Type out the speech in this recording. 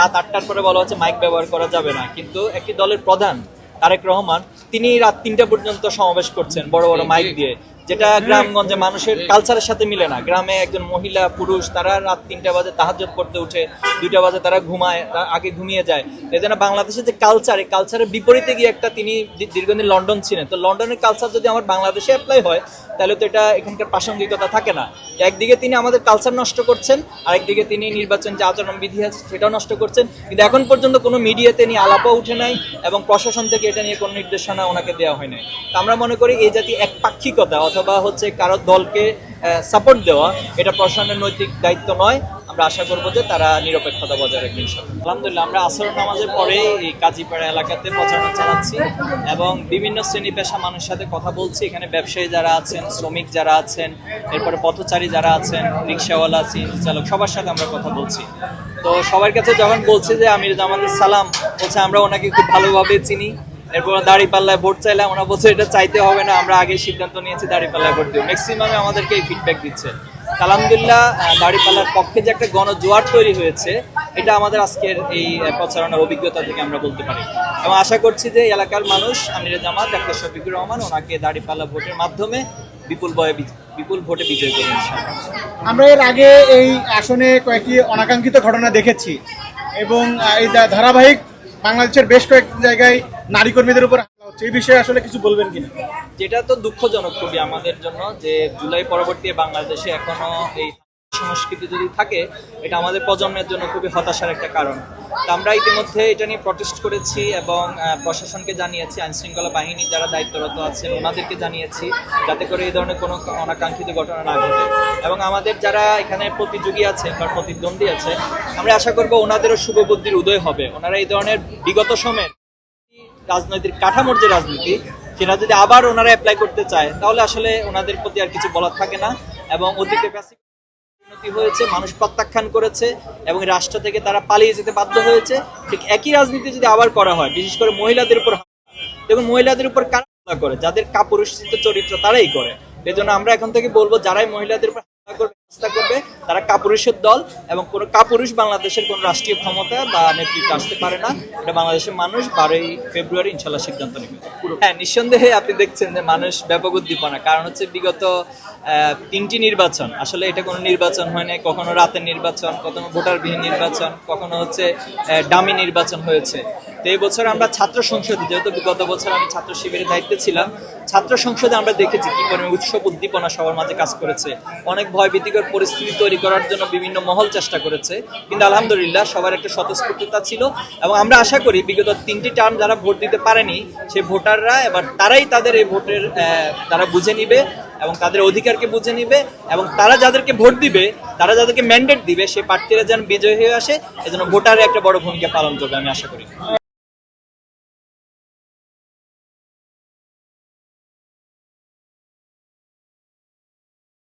রাত 8টার পরে বলা হচ্ছে মাইক ব্যবহার করা যাবে না, কিন্তু একটি দলের প্রধান তারেক রহমান তিনি রাত 3টা পর্যন্ত সমাবেশ করছেন বড় বড় মাইক দিয়ে, যেটা গ্রামগঞ্জে মানুষের কালচারের সাথে মিলে না। গ্রামে একজন মহিলা পুরুষ তারা রাত 3টা বাজে তাহাজ্জুদ পড়তে উঠে, 2টা বাজে তারা ঘুমায়, আগে ঘুমিয়ে যায়। এই জন্য বাংলাদেশের যে কালচার, এই কালচারের বিপরীতে গিয়ে একটা তিনি দীর্ঘদিন লন্ডন ছিলেন, তো লন্ডনের কালচার যদি আমার বাংলাদেশে অ্যাপ্লাই হয় তাহলে তো এটা এখানকার প্রাসঙ্গিকতা থাকে না। একদিকে তিনি আমাদের কালচার নষ্ট করছেন, আরেকদিকে তিনি নির্বাচন যে আচরণবিধি আছে সেটাও নষ্ট করছেন, কিন্তু এখন পর্যন্ত কোনো মিডিয়াতে নিয়ে আলাপও উঠে নাই এবং প্রশাসন থেকে এটা নিয়ে কোনো নির্দেশনা ওনাকে দেওয়া হয় নাই। তো আমরা মনে করি এই জাতীয় একপাক্ষিকতা অথবা হচ্ছে কারো দলকে সাপোর্ট দেওয়া এটা প্রশাসনের নৈতিক দায়িত্ব নয়। আমরা আশা করবো যে তারা নিরপেক্ষতা বজায় রাখবে ইনশাআল্লাহ। আলহামদুলিল্লাহ, আমরা আসর নামাজের পরে এই কাজীপাড়া এলাকাতে প্রচারণা চালাচ্ছি এবং বিভিন্ন শ্রেণী পেশা মানুষের সাথে কথা বলছি। এখানে ব্যবসায়ী যারা আছেন, শ্রমিক যারা আছেন, এরপরে পথচারী যারা আছেন, রিক্সাওয়ালা, সিএনজি চালক, সবার সাথে আমরা কথা বলছি। তো সবার কাছে যখন বলছি যে আমির জামাতের সালাম, বলছে আমরা ওনাকে খুব ভালোভাবে চিনি। এরপর দাঁড়িপাল্লায় ভোট চাইলাম, ওরা বলছে এটা চাইতে হবে না, আমরা আগে সিদ্ধান্ত নিয়েছি দাঁড়িপাল্লায় ভোট দিব। ম্যাক্সিমামে আমাদেরকে এই ফিডব্যাক দিচ্ছে। আলহামদুলিল্লাহ, দাঁড়িপাল্লার পক্ষে যে একটা গণজোয়ার তৈরি হয়েছে এটা আমাদের আজকের এই প্রচারণার অভিজ্ঞতা থেকে আমরা বলতে পারি এবং আশা করছি যে এলাকার মানুষ আমির জামাত ডাক্তার শফিকুর রহমান ওনাকে দাঁড়িপাল্লা ভোটের মাধ্যমে বিপুল ভোটে বিজয় করবেন ইনশাআল্লাহ। আমরা এর আগে এই আসনে কয়েকটি অনাকাঙ্ক্ষিত ঘটনা দেখেছি এবং এই ধারাবাহিক বাংলাদেশের বেশ কয়েক জায়গায় নারী কর্মীদের উপর হামলা হচ্ছে, এই বিষয়ে আসলে কিছু বলবেন কিনা? যেটা তো দুঃখজনক খুবই আমাদের জন্য, যে জুলাই পরবর্তী বাংলাদেশে এখনো এই সংস্কৃতি যদি থাকে এটা আমাদের প্রজন্মের জন্য খুবই হতাশার একটা কারণ। তো আমরা ইতিমধ্যে এটা নিয়ে প্রটেস্ট করেছি এবং প্রশাসনকে জানিয়েছি, আইনশৃঙ্খলা বাহিনী যারা দায়িত্বরত আছেন ওনাদেরকে জানিয়েছি, যাতে করে এই ধরনের কোনো অনাকাঙ্ক্ষিত ঘটনা না ঘটে। এবং আমাদের যারা এখানে প্রতিযোগী আছেন বা প্রতিদ্বন্দ্বী আছে, আমরা আশা করবো ওনাদেরও শুভবুদ্ধির উদয় হবে। ওনারা এই ধরনের বিগত সময়ের রাজনৈতিক কাঠামোর যে রাজনীতি সেটা যদি আবার ওনারা অ্যাপ্লাই করতে চায় তাহলে আসলে ওনাদের প্রতি আর কিছু বলার থাকে না। এবং অতীতে উন্নতি হয়েছে, মানুষ প্রত্যাখ্যান করেছে এবং রাষ্ট্র থেকে তারা পালিয়ে যেতে বাধ্য হয়েছে। ঠিক একই রাজনীতি যদি আবার করা হয়, বিশেষ করে মহিলাদের উপর, দেখুন মহিলাদের উপর কারা হামলা করে, যাদের কাপুরুষিত চরিত্র তারাই করে। এই জন্য আমরা এখন থেকে বলবো যারাই মহিলাদের উপর চেষ্টা করবে তারা কাপুরুষের দল, এবং কোন কাপুরুষ বাংলাদেশের কোন রাষ্ট্রীয় ক্ষমতা বা নেতৃত্ব আসতে পারে না। এটা বাংলাদেশের মানুষ 12ই ফেব্রুয়ারি ইনশাল্লাহ সিদ্ধান্ত নেবে। হ্যাঁ, নিঃসন্দেহে আপনি দেখছেন যে মানুষ ব্যাপক উদ্দীপনা, কারণ হচ্ছে বিগত 3টি নির্বাচন, আসলে এটা কোনো নির্বাচন হয় নাই, কখনো রাতের নির্বাচন, কখনো ভোটারবিহীন নির্বাচন, কখনো হচ্ছে ডামি নির্বাচন হয়েছে। তো এই বছর আমরা ছাত্র সংসদে, যেহেতু গত বছর আমি ছাত্র শিবিরের দায়িত্বে ছিলাম, ছাত্র সংসদে আমরা দেখেছি কি পরিমাণ উৎসব উদ্দীপনা সবার মাঝে কাজ করেছে। অনেক ভয় ভীতিকর পরিস্থিতি তৈরি করার জন্য বিভিন্ন মহল চেষ্টা করেছে, কিন্তু আলহামদুলিল্লাহ সবার একটা স্বতঃস্ফূর্ততা ছিল। এবং আমরা আশা করি বিগত 3টি টার্ম যারা ভোট দিতে পারেনি সেই ভোটাররা এবার তারাই তাদের এই ভোটের তারা বুঝে নিবে এবং তাদের অধিকারকে বুঝে নিবে, এবং তারা যাদেরকে ভোট দিবে, তারা যাদেরকে ম্যান্ডেট দিবে, সেই প্রার্থীরা যেন বিজয়ী হয়ে আসে, এজন্য ভোটারের একটা বড় ভূমিকা পালন করবে আমি আশা করি।